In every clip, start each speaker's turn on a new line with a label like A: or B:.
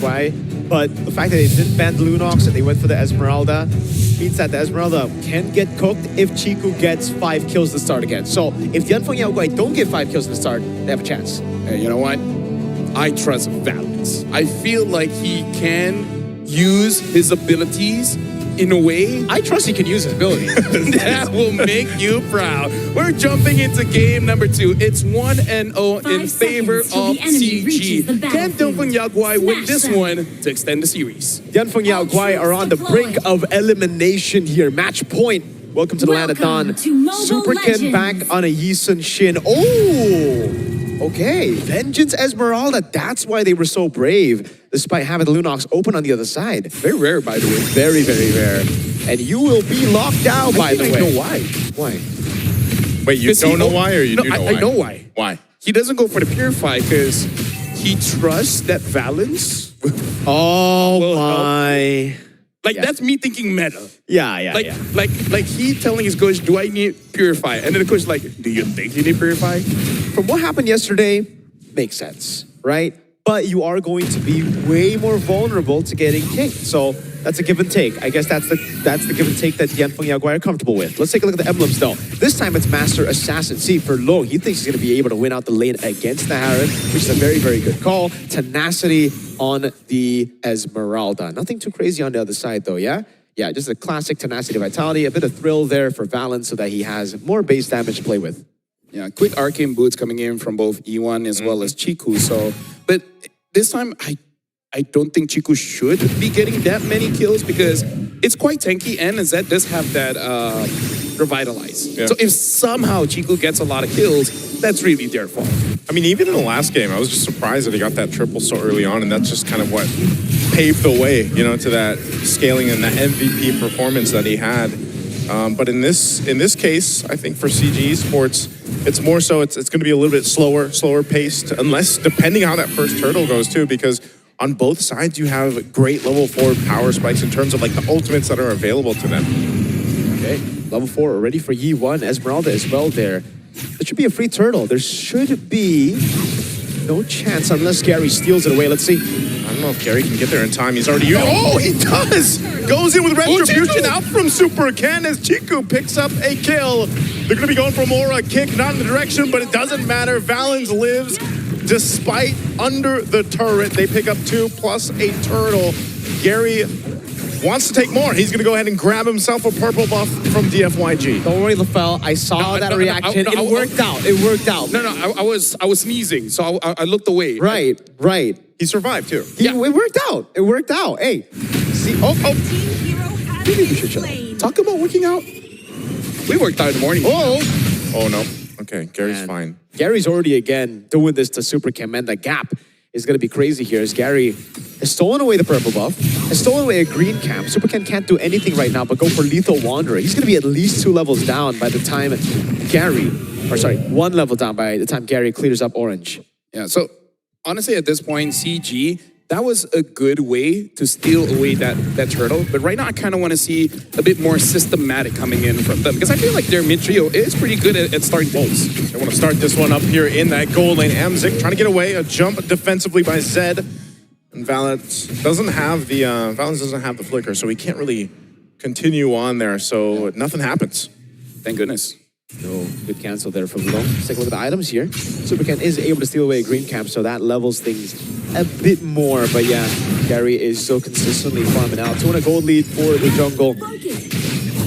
A: DFYG, but the fact that they didn't ban the Lunox and they went for the Esmeralda means that the Esmeralda can get cooked if Chiku gets 5 kills to start again. So if DianFengYaoGuai don't get 5 kills to start, they have a chance.
B: Hey, you know what? I trust Valence. I feel like he can use his abilities in a way.
A: I trust he can use his ability.
B: That will make you proud. We're jumping into game number 2. It's 1-0 in favor of CG. Can DianFengYaoGuai win this one to extend the series?
A: DianFengYaoGuai are on the brink of elimination here. Match point. Welcome to the land of Dawn. Super Ken back on a Yi-Sun Shin. Oh, okay. Vengeance Esmeralda. That's why they were so brave, despite having the Lunox open on the other side.
B: Very rare, by the way.
A: Very, very rare. And you will be locked down, by the way.
B: I know why.
A: Why?
C: Wait, you don't know why, or you do know why?
B: I know why.
C: Why?
B: He doesn't go for the Purify because he trusts that Valence.
A: Oh my.
B: Like, that's me thinking meta.
A: Yeah.
B: Like he telling his coach, do I need Purify? And then the coach is like, do you think you need Purify?
A: From what happened yesterday, makes sense, right? But you are going to be way more vulnerable to getting kicked. So that's a give and take. I guess that's the give and take that DianFengYaoGuai are comfortable with. Let's take a look at the emblems though. This time it's Master Assassin. See, for Long, he thinks he's going to be able to win out the lane against the Harren, which is a very, very good call. Tenacity on the Esmeralda. Nothing too crazy on the other side though, yeah? Yeah, just a classic Tenacity Vitality. A bit of thrill there for Valence so that he has more base damage to play with.
B: Yeah, quick arcane boots coming in from both E1 as well as Chiku. So, but this time I don't think Chiku should be getting that many kills because it's quite tanky and Zed does have that revitalize. Yeah. So if somehow Chiku gets a lot of kills, that's really their fault.
C: I mean, even in the last game, I was just surprised that he got that triple so early on, and that's just kind of what paved the way, you know, to that scaling and that MVP performance that he had. But in this case, I think for CG Esports, it's more so it's going to be a little bit slower paced, unless depending on how that first turtle goes too, because on both sides you have great level 4 power spikes in terms of like the ultimates that are available to them.
A: Okay, level 4 already for Yi1, Esmeralda as well there. There should be a free turtle. There should be no chance unless Gary steals it away. Let's see.
C: I don't know if Gary can get there in time. He's already... Oh, he does! Goes in with Retribution out from Super Ken as Chiku picks up a kill. They're going to be going for more a kick, not in the direction, but it doesn't matter. Valence lives despite under the turret. They pick up 2 plus a turtle. Gary wants to take more. He's going to go ahead and grab himself a purple buff from DFYG.
A: Don't worry, LaFell. I saw that reaction. It worked out. It worked out.
B: No, I was sneezing, so I looked away.
A: Right.
C: He survived too.
A: Yeah, it worked out. It worked out. Hey, see,
B: Maybe we should chill. Talk about working out. We worked out in the morning.
C: Oh no. Okay, Gary's fine.
A: Gary's already again doing this to Super Ken, man. The gap is going to be crazy here as Gary has stolen away the purple buff, has stolen away a green camp. Super Ken can't do anything right now but go for Lethal Wanderer. He's going to be at least 2 levels down by the time Gary, or sorry, 1 level down by the time Gary clears up orange.
B: Yeah, so honestly at this point, CG, that was a good way to steal away that turtle. But right now I kind of want to see a bit more systematic coming in from them because I feel like their mid trio is pretty good at starting bolts.
C: They want to start this one up here in that gold lane. Amzik trying to get away, a jump defensively by Zed. And Valence doesn't have the flicker, so he can't really continue on there. So nothing happens.
B: Thank goodness.
A: No, good cancel there from Long. Let's take a look at the items here. Super Ken is able to steal away a green camp, so that levels things a bit more. But yeah, Gary is so consistently farming out. 200 gold lead for the jungle.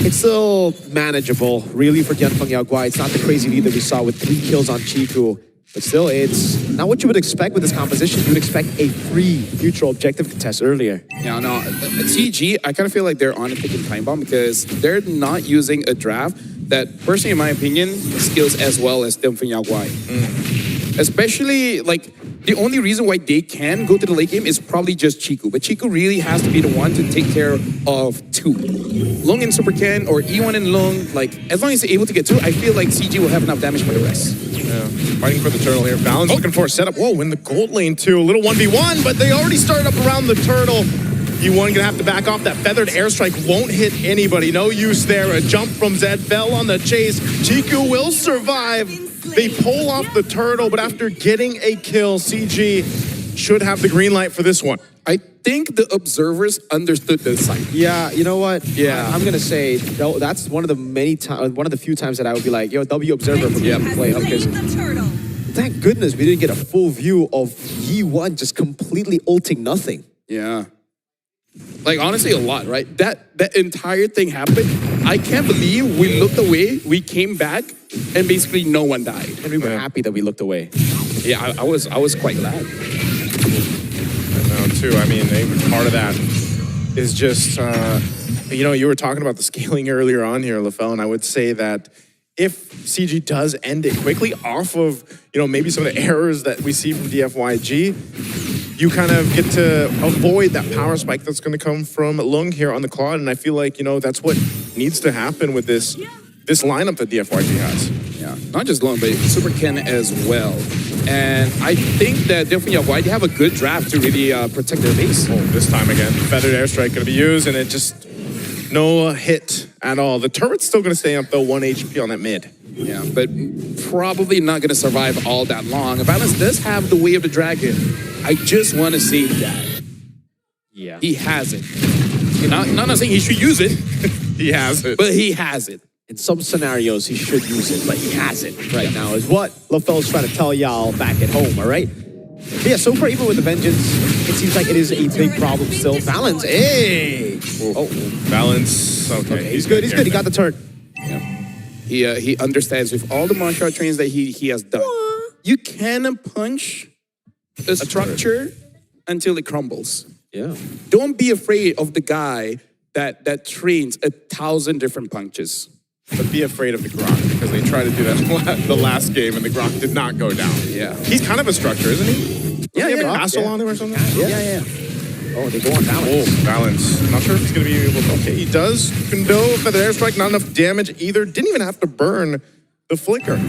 A: It's still manageable, really, for DianFengYaoGuai. It's not the crazy lead that we saw with 3 kills on Chiku. But still, it's not what you would expect with this composition. You would expect a free neutral objective contest earlier.
B: Yeah, no, at CG, I kind of feel like they're on a ticking time bomb because they're not using a draft that, personally, in my opinion, skills as well as DianFengYaoGuai. Especially, like, the only reason why they can go to the late game is probably just Chiku. But Chiku really has to be the one to take care of 2. Long and Super Ken, or E1 and Long, like, as long as they're able to get 2, I feel like CG will have enough damage for the rest.
C: Yeah, fighting for the turtle here. Valence looking for a setup. Whoa, in the gold lane too. A little 1v1, but they already started up around the turtle. E1 gonna have to back off. That feathered airstrike won't hit anybody. No use there. A jump from Zed fell on the chase. Chiku will survive. They pull off the turtle, but after getting a kill, CG should have the green light for this one.
B: I think the observers understood this side.
A: Yeah, you know what?
B: Yeah.
A: I'm gonna say that's one of the few times that I would be like, yo, W observer for me to play up because thank goodness we didn't get a full view of Yi1 just completely ulting nothing.
B: Yeah. Like, honestly, a lot, right? That entire thing happened. I can't believe we looked away, we came back, and basically no one died.
A: And we were happy that we looked away.
B: Yeah, I was quite glad.
C: Too. I mean, part of that is just, you know, you were talking about the scaling earlier on here, LaFell, and I would say that if CG does end it quickly off of, you know, maybe some of the errors that we see from DFYG, you kind of get to avoid that power spike that's going to come from Lung here on the quad, and I feel like, you know, that's what needs to happen with this lineup that DFYG has.
B: Yeah, not just Lung, but Super Ken as well. And I think that DianFengYaoGuai, they have a good draft to really protect their base.
C: Oh, this time again, feathered airstrike going to be used, and it just no hit at all. The turret's still going to stay up though, 1 HP on that mid.
B: Yeah, but probably not going to survive all that long. Balance does have the way of the dragon. I just want to see that.
A: Yeah.
B: He has it. Not saying he should use it.
C: He has it.
B: But he has it.
A: In some scenarios, he should use it, but he has it right now, is what LaFell's trying to tell y'all back at home, all right? But yeah, so far, even with the Vengeance, it seems like it is a big problem still. Balance, hey!
C: Oh, Balance, okay.
A: He's good, he got the turret.
B: Yeah. He understands with all the martial art trains that he has done. You can punch a structure until it crumbles.
A: Yeah.
B: Don't be afraid of the guy that trains 1,000 different punches.
C: But be afraid of the Grok, because they tried to do that the last game, and the Grok did not go down.
B: Yeah.
C: He's kind of a structure, isn't he?
B: Yeah,
C: Doesn't he have a castle on him or something?
B: Yeah.
A: Oh, they go on Balance.
C: Oh, Balance. I'm not sure if he's going to be able to. Okay, he does. Kendo, feather airstrike, not enough damage either. Didn't even have to burn the flicker.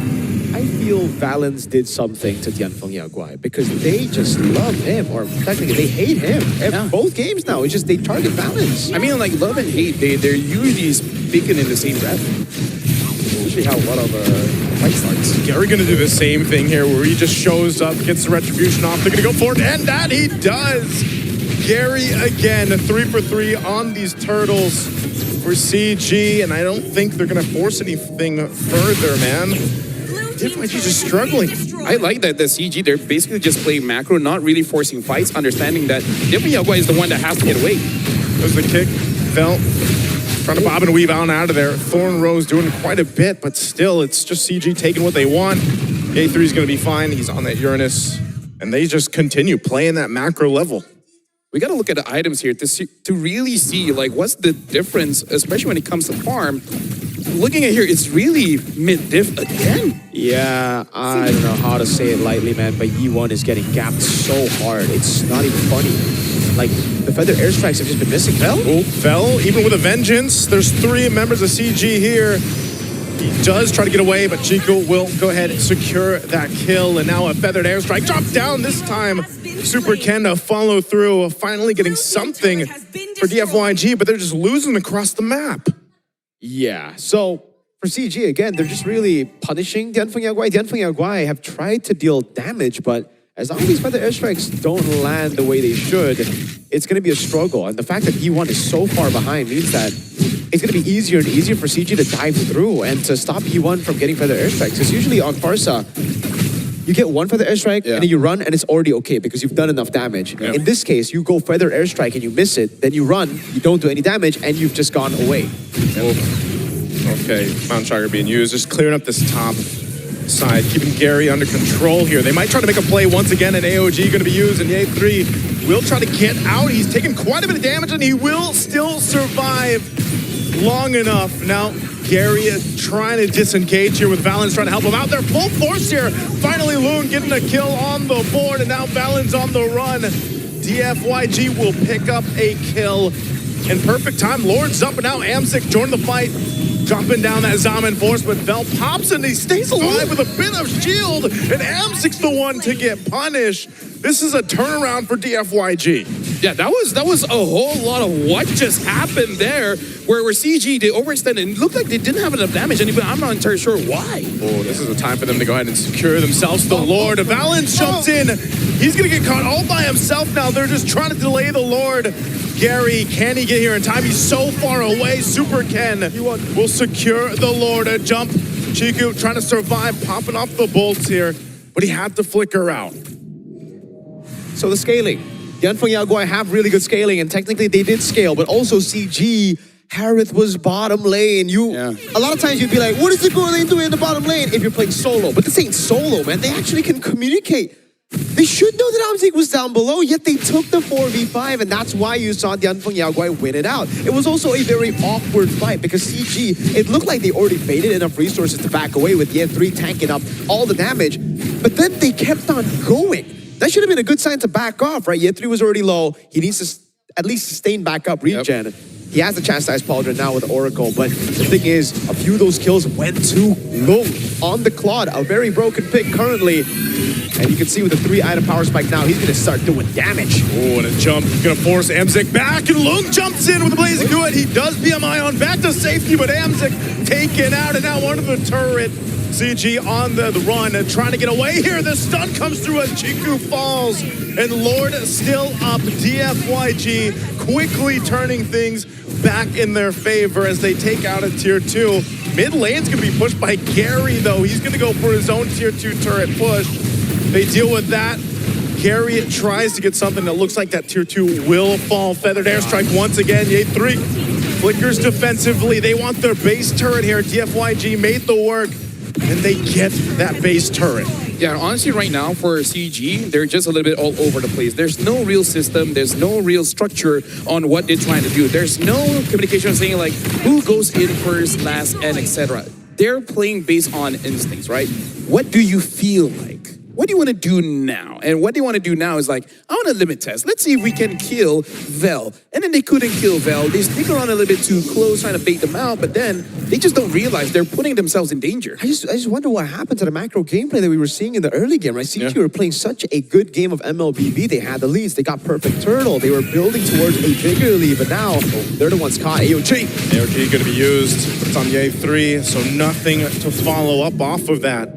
A: I feel Valens did something to DianFengYaoGuai because they just love him, or technically they hate him. Both games now, it's just they target Valens.
B: I mean, like, love and hate, they're usually speaking in the same breath. Usually how a lot of fight starts.
C: Gary going to do the same thing here where he just shows up, gets the retribution off. They're going to go for it, and that he does. Gary again, 3 for 3 on these turtles for CG, and I don't think they're going to force anything further, man. DFYG just struggling.
B: I like that the CG, they're basically just playing macro, not really forcing fights, understanding that DianFengYaoGuai is the one that has to get away.
C: There's the kick. Fell. Trying to bob and weave on out of there. Thorn Rose doing quite a bit, but still, it's just CG taking what they want. A3 is going to be fine. He's on that Uranus. And they just continue playing that macro level.
B: We got to look at the items here to really see, like, what's the difference, especially when it comes to farm. Looking at here, it's really mid-diff again.
A: Yeah, I don't know how to say it lightly, man, but Yi1 is getting gapped so hard. It's not even funny. Like, the feather airstrikes have just been missing. Fell?
C: Oh, Fell, even with a vengeance. There's 3 members of CG here. He does try to get away, but Chico will go ahead and secure that kill. And now a feathered airstrike. Drop down this time. Super Ken to follow through. Finally getting something for DFYG, but they're just losing across the map.
A: Yeah, so for CG, again, they're just really punishing DianFengYaoGuai. DianFengYaoGuai have tried to deal damage, but as long as these feather airstrikes don't land the way they should, it's going to be a struggle. And the fact that Yi1 is so far behind means that it's going to be easier and easier for CG to dive through and to stop Yi1 from getting feather airstrikes. Because usually on Farsa, you get one feather airstrike and then you run and it's already okay because you've done enough damage.
C: Yeah.
A: In this case, you go feather airstrike and you miss it, then you run, you don't do any damage, and you've just gone away.
C: Okay, Mount Shocker being used, just clearing up this top side, keeping Gary under control here. They might try to make a play once again, and AOG going to be used, and the A3 will try to get out. He's taking quite a bit of damage, and he will still survive long enough. Now, Gary is trying to disengage here with Valens trying to help him out there. Full force here. Finally, Loon getting a kill on the board, and now Valens on the run. DFYG will pick up a kill. In perfect time, Lord's up, and now Amsic joined the fight. Dropping down that Zaman Force, but Vel pops and he stays alive with a bit of shield, and Amsic's the one to get punished. This is a turnaround for DFYG.
B: Yeah, that was a whole lot of what just happened there, where CG, they overextended and it looked like they didn't have enough damage, and even I'm not entirely sure why.
C: Oh, this is a time for them to go ahead and secure themselves. The Lord. Valens jumps in. He's going to get caught all by himself now. They're just trying to delay the Lord. Gary, can he get here in time? He's so far away. Super Ken will secure the Lord. A jump. Chiku trying to survive, popping off the bolts here, but he had to flicker out.
A: So the scaling. DianFengYaoGuai have really good scaling, and technically they did scale, but also CG, Harith was bottom lane. A lot of times you'd be like, what is the core lane doing in the bottom lane if you're playing solo? But this ain't solo, man. They actually can communicate. They should know that Amzik was down below, yet they took the 4v5, and that's why you saw DianFengYaoGuai win it out. It was also a very awkward fight because CG, it looked like they already baited enough resources to back away with the N3 tanking up all the damage, but then they kept on going. That should have been a good sign to back off, right? Yen 3 was already low. He needs to at least sustain back up regen. Yep. He has the chastise pauldron now with Oracle, but the thing is, a few of those kills went too low on the Claude. A very broken pick currently. And you can see with the 3-item power spike now, he's going to start doing damage.
C: Oh, and a jump. He's going to force Amzik back, and Lung jumps in with the Blazing Good. He does BMI on back to safety, but Amzik taken out, and now under the turret. CG on the run and trying to get away here. The stun comes through as Chiku falls. And Lord still up. DFYG quickly turning things back in their favor as they take out a tier 2. Mid lane's going to be pushed by Gary, though. He's going to go for his own tier 2 turret push. They deal with that. Gary tries to get something that looks like that tier 2 will fall. Feathered airstrike once again. Ye 3 flickers defensively. They want their base turret here. DFYG made the work. And they get that base turret.
B: Yeah, honestly, right now for CG, they're just a little bit all over the place. There's no real system. There's no real structure on what they're trying to do. There's no communication saying like who goes in first, last, and etc. They're playing based on instincts, right? What do you feel like? What do you want to do now? And what they want to do now is like, I want to limit test. Let's see if we can kill Vel. And then they couldn't kill Vel. They sneak around a little bit too close, trying to bait them out, but then they just don't realize they're putting themselves in danger.
A: I just wonder what happened to the macro gameplay that we were seeing in the early game, right? CG were playing such a good game of MLBB. They had the leads. They got perfect turtle. They were building towards a bigger lead, but now they're the ones caught. AOG.
C: AOG going to be used. It's on Ye 3, so nothing to follow up off of that.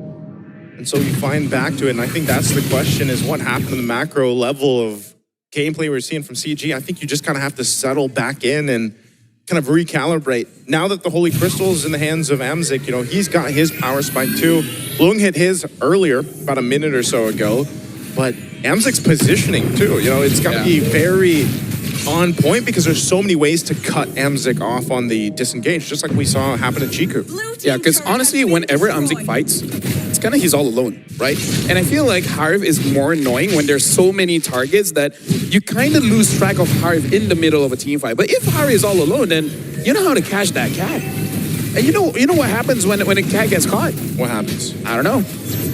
C: And so you find back to it, and I think that's the question, is what happened to the macro level of gameplay we're seeing from CG. I think you just kind of have to settle back in and kind of recalibrate. Now that the Holy Crystal is in the hands of Amzik, you know, he's got his power spike too. Lung hit his earlier, about a minute or so ago, but Amzik's positioning too, you know, it's got to be very on point because there's so many ways to cut Amzik off on the disengage, just like we saw happen to Chiku.
B: Yeah, because honestly, whenever Amzik fights, it's kind of he's all alone, right? And I feel like Harv is more annoying when there's so many targets that you kind of lose track of Harv in the middle of a team fight. But if Harv is all alone, then you know how to catch that cat. And you know what happens when a cat gets caught?
C: What happens?
B: I don't know.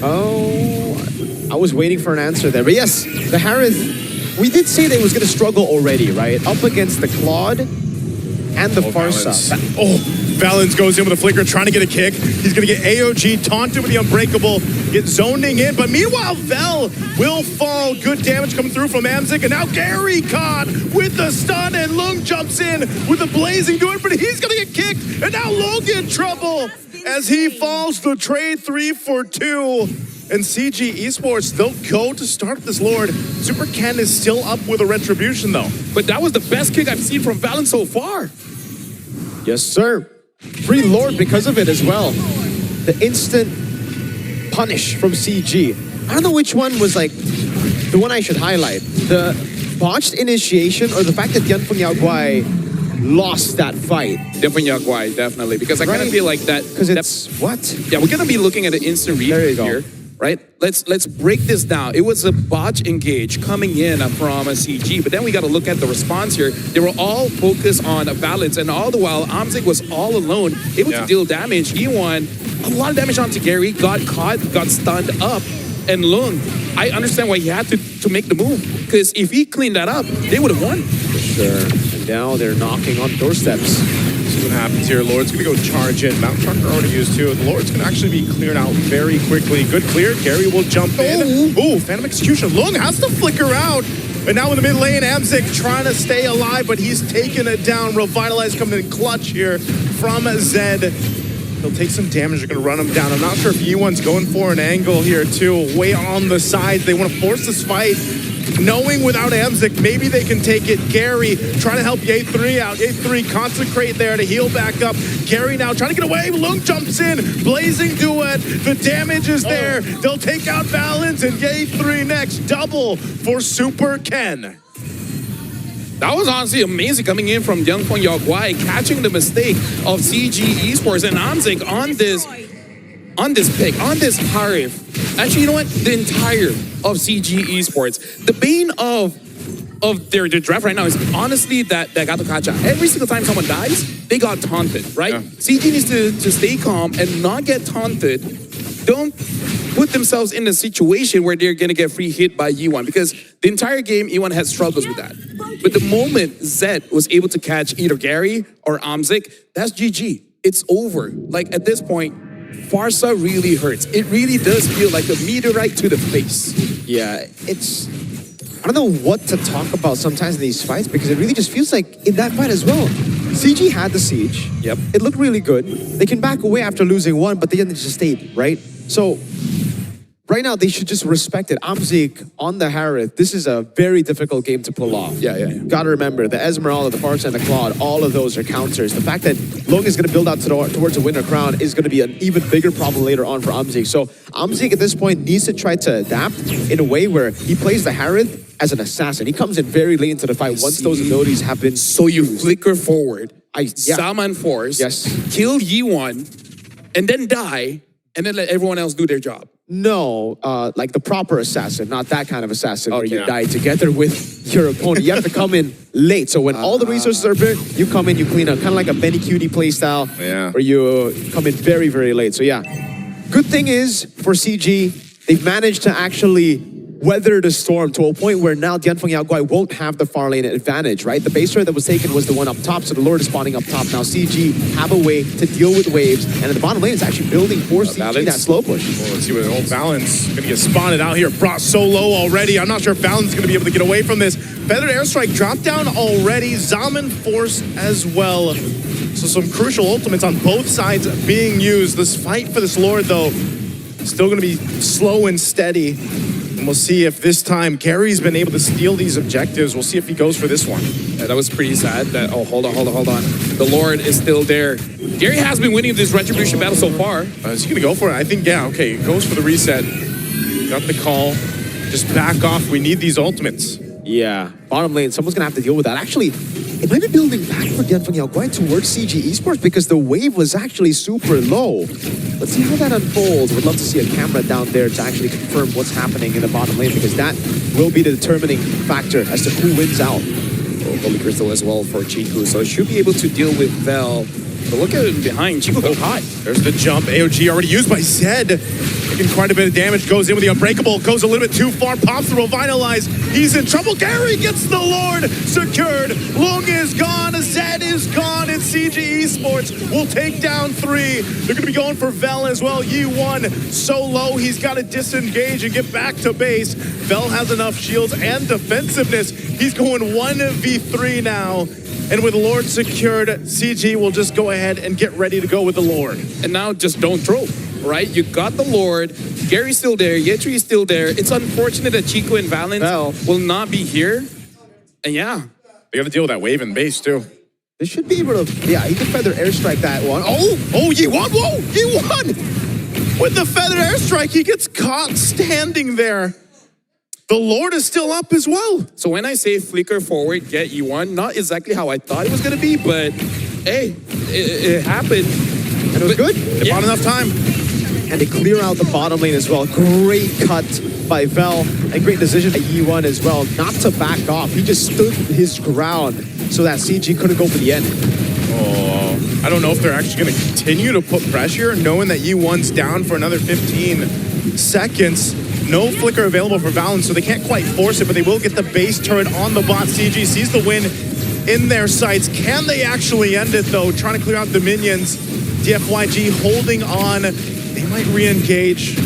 A: Oh, I was waiting for an answer there. But yes, the Harith, we did say that it was going to struggle already, right? Up against the Claude and the Farsa.
C: Valens goes in with a flicker, trying to get a kick. He's going to get AOG taunted with the Unbreakable, get zoning in. But meanwhile, Vel will fall. Good damage coming through from Amzik. And now Gary caught with the stun, and Lung jumps in with a blazing good, but he's going to get kicked. And now Lung in trouble as he falls to trade 3 for 2. And CG Esports, they'll go to start this Lord. Super Ken is still up with a retribution, though.
B: But that was the best kick I've seen from Valens so far.
A: Yes, sir. Free Lord because of it as well. The instant punish from CG. I don't know which one was like the one I should highlight. The botched initiation or the fact that DianFengYaoGuai lost that fight.
B: DianFengYaoGuai, definitely. Because I kind of feel like that...
A: Because it's... what?
B: Yeah, we're going to be looking at an instant replay here. Right? Let's break this down. It was a botch engage coming in from a CG, but then we got to look at the response here. They were all focused on a balance, and all the while, Amzik was all alone, able to deal damage. He won a lot of damage onto Gary, got caught, got stunned up, and Lung, I understand why he had to make the move, because if he cleaned that up, they would have won.
A: For sure. And now they're knocking on doorsteps.
C: What happens here? Lord's gonna go charge in. Mount Trucker already used too. The Lord's gonna actually be cleared out very quickly. Good clear. Gary will jump in. Ooh, Phantom Execution. Lung has to flicker out. And now in the mid lane, Amzik trying to stay alive, but he's taking it down. Revitalize coming in clutch here from Zed. He'll take some damage. They're going to run him down. I'm not sure if E1's going for an angle here, too. Way on the sides. They want to force this fight, knowing without Amzik, maybe they can take it. Gary trying to help Ye3 out. Ye3 consecrate there to heal back up. Gary now trying to get away. Lung jumps in. Blazing duet. The damage is there. They'll take out Balance and Ye3 next. Double for Super Ken.
B: That was honestly amazing coming in from DianFengYaoGuai, catching the mistake of CG Esports and Amzik on this pick, on this Harif. Actually, you know what? The entire of CG Esports. The bane of their draft right now is honestly that Gato Kacha. Every single time someone dies, they got taunted, right? Yeah. CG needs to stay calm and not get taunted. Don't put themselves in a situation where they're gonna get free hit by E1, because the entire game E1 has struggles with that. But the moment Zed was able to catch either Gary or Amzik, that's GG. It's over. Like at this point, Farsa really hurts. It really does feel like a meteorite to the face.
A: Yeah, I don't know what to talk about sometimes in these fights, because it really just feels like in that fight as well, CG had the siege.
B: Yep.
A: It looked really good. They can back away after losing one, but they didn't just stay, right? So right now they should just respect it. Amzik on the Harith, this is a very difficult game to pull off.
B: Yeah.
A: Gotta remember, the Esmeralda, the Farsa, and the Claude, all of those are counters. The fact that Long is gonna build out towards a winner crown is gonna be an even bigger problem later on for Amzik. So Amzik at this point needs to try to adapt in a way where he plays the Harith as an assassin. He comes in very late into the fight once those abilities have been
B: So you flicker forward,
A: yeah.
B: Salman Force,
A: Yes.
B: kill Yi1, and then die, and then let everyone else do their job.
A: No, like the proper assassin, not that kind of assassin where you
B: yeah.
A: die together with your opponent. You have to come in late. So when all the resources are built, you come in, you clean up, kind of like a Benny Cutie playstyle, where you come in very, very late. So yeah, good thing is for CG, they've managed to actually weather the storm to a point where now DianFengYaoGuai won't have the far lane advantage, right? The base turret that was taken was the one up top, so the Lord is spawning up top. Now CG have a way to deal with waves, and in the bottom lane, it's actually building for CG
C: Balance.
A: that slow push.
C: Well, let's see what Balance gonna get spotted out here. Brought so low already. I'm not sure if Balance is gonna be able to get away from this. Feathered Airstrike dropped down already. Zaman Force as well. So some crucial ultimates on both sides being used. This fight for this Lord, though, still gonna be slow and steady. And we'll see if this time Gary's been able to steal these objectives. We'll see if he goes for this one.
B: Yeah, that was pretty sad. Hold on. The Lord is still there. Gary has been winning this Retribution battle so far.
C: Is he gonna go for it? I think, yeah, okay, goes for the reset. Got the call. Just back off. We need these ultimates.
A: Yeah, bottom lane, someone's gonna have to deal with that. Actually, it might be building back for DianFengYaoGuai towards CG Esports because the wave was actually super low. Let's see how that unfolds. Would love to see a camera down there to actually confirm what's happening in the bottom lane, because that will be the determining factor as to who wins out.
B: Holy Crystal as well for Chiku, so should be able to deal with Vel. But look at him behind. Chiku go high.
C: There's the jump. AOG already used by Zed. Taking quite a bit of damage. Goes in with the Unbreakable. Goes a little bit too far. Pops the Revitalize. He's in trouble. Gary gets the Lord secured. Lung is gone. Zed is gone. And CG Esports will take down 3. They're going to be going for Vel as well. Yi1 so low. He's got to disengage and get back to base. Vel has enough shields and defensiveness. He's going 1v3 now. And with Lord secured, CG will just go ahead and get ready to go with the Lord.
B: And now just don't throw, right? You got the Lord. Gary's still there. Yetri is still there. It's unfortunate that Chico and Valence will not be here. And yeah.
C: They got to deal with that wave and base too.
A: They should be able to, yeah, he can feather airstrike that one. Oh, Yi1, whoa, Yi1! With the feather airstrike, he gets caught standing there. The Lord is still up as well.
B: So when I say flicker forward, get E1, not exactly how I thought it was going to be, but hey, it happened.
A: And it was good.
C: They bought enough time.
A: And they clear out the bottom lane as well. Great cut by Vel, and great decision by Yi1 as well, not to back off. He just stood his ground so that CG couldn't go for the end.
C: Oh, I don't know if they're actually going to continue to put pressure, knowing that Yi1's down for another 15 seconds. No flicker available for Valence, so they can't quite force it, but they will get the base turret on the bot. CG sees the win in their sights. Can they actually end it, though? Trying to clear out the minions. DFYG holding on. They might re-engage,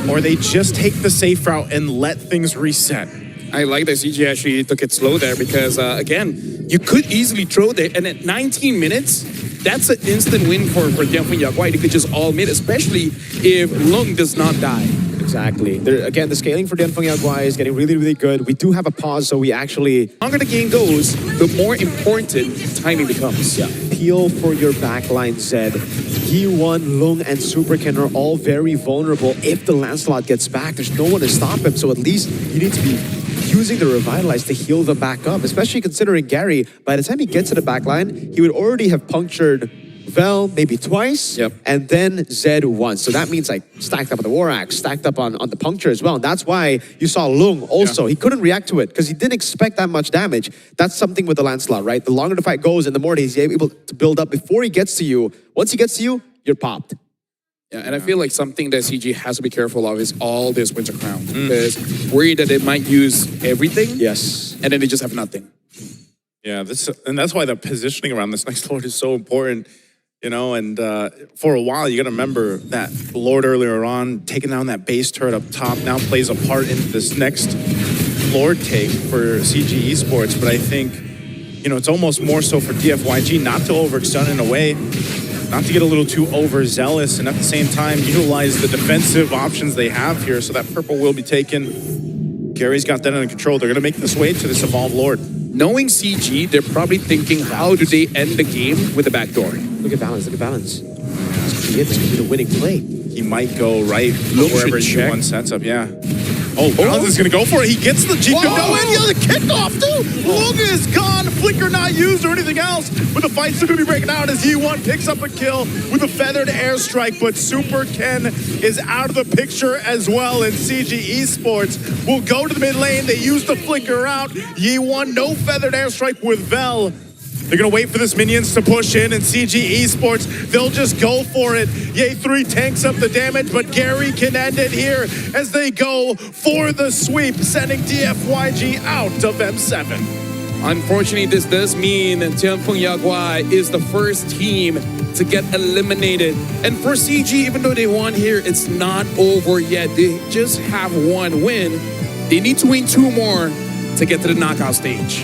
C: or they just take the safe route and let things reset.
B: I like that CG actually took it slow there because, again, you could easily throw there. And at 19 minutes, that's an instant win for DianFengYaoGuai. They could just all mid, especially if Lung does not die.
A: Exactly. Again, the scaling for DianFengYaoGuai is getting really, really good. We do have a pause, so we actually...
B: The longer the game goes, the more important timing becomes.
A: Yeah. Peel for your backline, Zed. Yi1, Lung, and Superken are all very vulnerable. If the Lancelot gets back, there's no one to stop him, so at least you need to be using the Revitalize to heal them back up, especially considering Gary, by the time he gets to the backline, he would already have punctured Vel maybe twice, and then Zed once. So that means like stacked up on the War Axe, stacked up on the puncture as well. And that's why you saw Lung also. He couldn't react to it because he didn't expect that much damage. That's something with the Lancelot, right? The longer the fight goes and the more he's able to build up before he gets to you. Once he gets to you, you're popped.
B: Yeah, and I feel like something that CG has to be careful of is all this Winter Crown. Because worried that they might use everything.
A: Yes.
B: And then they just have nothing.
C: Yeah, and that's why the positioning around this next Lord is so important. You know, and for a while, you got to remember that Lord earlier on, taking down that base turret up top, now plays a part into this next Lord take for CG Esports. But I think, you know, it's almost more so for DFYG not to overextend in a way, not to get a little too overzealous, and at the same time, utilize the defensive options they have here. So that purple will be taken. Gary's got that under control. They're going to make this way to this Evolved Lord.
B: Knowing CG, they're probably thinking, how do they end the game with a backdoor?
A: Look at balance, look at balance. This could be the winning play.
C: He might go right wherever G1 sets up, yeah. Oh, Balance is going to go for it. He gets the G2 no in. Yeah, the kickoff, too. Lung is gone. Flicker not used or anything else. But the fight's still going to be breaking out as Yi1 picks up a kill with a feathered airstrike. But Super Ken is out of the picture as well. And CG Esports will go to the mid lane. They use the flicker out. Yi1, no feathered airstrike with Vel. They're going to wait for this minions to push in, and CG Esports, they'll just go for it. Ye3 tanks up the damage, but Gary can end it here as they go for the sweep, sending DFYG out of M7.
B: Unfortunately, this does mean DianFengYaoGuai is the first team to get eliminated. And for CG, even though they won here, it's not over yet. They just have one win. They need to win 2 more to get to the knockout stage.